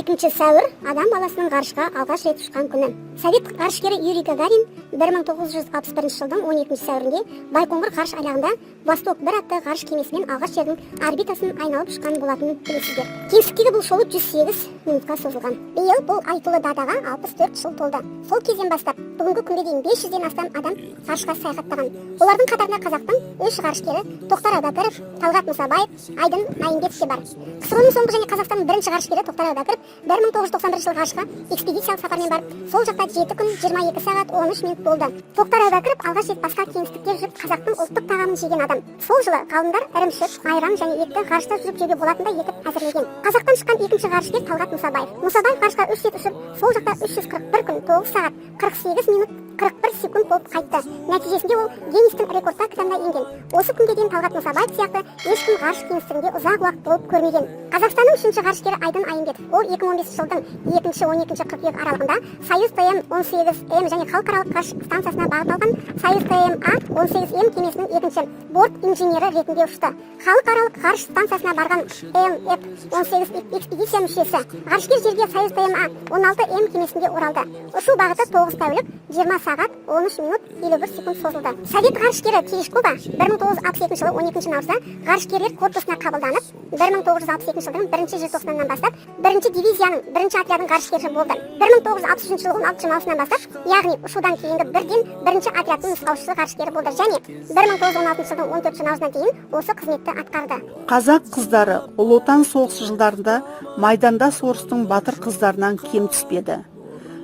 12 сәуір адам баласының ғарышқа алғаш рет ұшқан күні. Совет ғарышкері Юрий Гагарин 1961 жылдың 12 сәуірінде Байқоңыр ғарыш айлағында Восток 1 атты ғарыш кемесімен алғаш жердің орбитасын айналып ұшқан болатынын білесіздер. Кеңістіктегі бұл шолу 108 минутқа созылған. Биыл бұл айтулы датаға 64 жыл толды. Сол кезден бастап бүгінгі күнге дейін 500-ден астам адам ғарышқа саяхаттаған. Олардың қатарында қазақтың 3 ғарышкері Тоқтар Әубәкіров, Талғат Мұсабаев, Айдын Айымбетов те бар. КСРО-ның соңғы және Қазақстанның бірінші ғарышкері Тоқтар Әубәкіров 1991 жылы ғарышқа экспедициялық сапармен барып, сол жақта 7 күн 22 сағат 13 минут болды. Тоқтар Әубәкіров алғаш рет басқа кеңістікте жүріп қазақтың ұлттық тағамын жеген адам. Сол жылы ғалымдар ірімшік, айран және етті ғарышта жүріп жеуге болатындай етіп әзірлеген. Қазақтан шыққан екінші ғарышкер Талғат Мұсабаев. Мұсабаев ғарышқа 3 рет ұшып, сол жақта 341 күн 9 сағат 48 минут 41 секунд болып қайтты. Нәтижесінде ол Гиннестің рекордтар кітабына енген. Осы күнге дейін Талғат Мұсабаев сияқты ешкім ғарыш кеңістігінде ұзақ уақыт болып көрмеген. Қазақстанның үшінші ғарышкері Айдын Айымбетов. Ол 2015 жылдың 2-12 қыркүйек аралығында Союз ТМ-18М және халықаралық ғарыш станциясына бағыт алған Союз ТМ-А-18М кемесінің екінші борт инженері ретінде ұшты. Халықаралық ғарыш станциясына барған МФ-18 экспедиция мүшесі. Ғарышкер жерге Союз ТМ-А-16М кемесінде оралды. Ұшу бағыты 9 тәулік 20 сағат 13 минут 51 секунд созылды. Совет ғарышкері Терешкова 1962 жылы 12 наурызда ғарышкерлер корпусына қабылданып, 1962 жылдың 1 желтоқсанынан бастап 1 дивизияның 1 отрядының ғарышкері болды. 1963 жылдың 16 маусымынан бастап, яғни ұшудан кейінгі бірден 1 отрядтың нұсқаушысы ғарышкері болды және 1916 жылдың 14 наурызына дейін осы қызметті атқарды. Қазақ қыздары Ұлы Отан соғысы жылдарында майданда соғыстың батыр қыздарынан кем түспеді.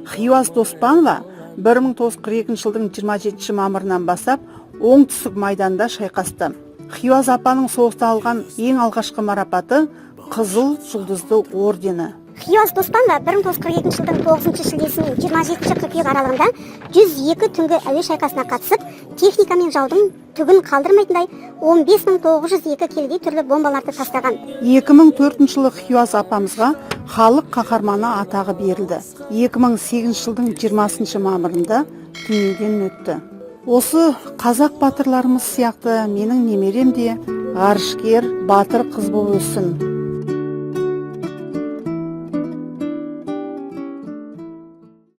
Хиуаз Доспанова 1942 жылдың 27 мамырынан бастап оңтүстік майданда шайқасты. Хиуаз апаның соғыста алған ең алғашқы марапаты Қызыл жұлдызды ордені. Хиуаз Доспанова 1942 жылдың 9 шілдесінен 27 қыркүйек аралығында 102 түнгі әуе шайқасына қатысып, техника мен жаудың түгін қалдырмайтындай 15.902 келідей түрлі бомбаларды тастаған. 2004 жылы Хиуаз апамызға халық қаһарманы атағы берілді. 2008 жылдың 20 мамырында дүниеден өтті. Осы қазақ батырларымыз сияқты менің немерем де ғарышкер батыр қыз болып өссін.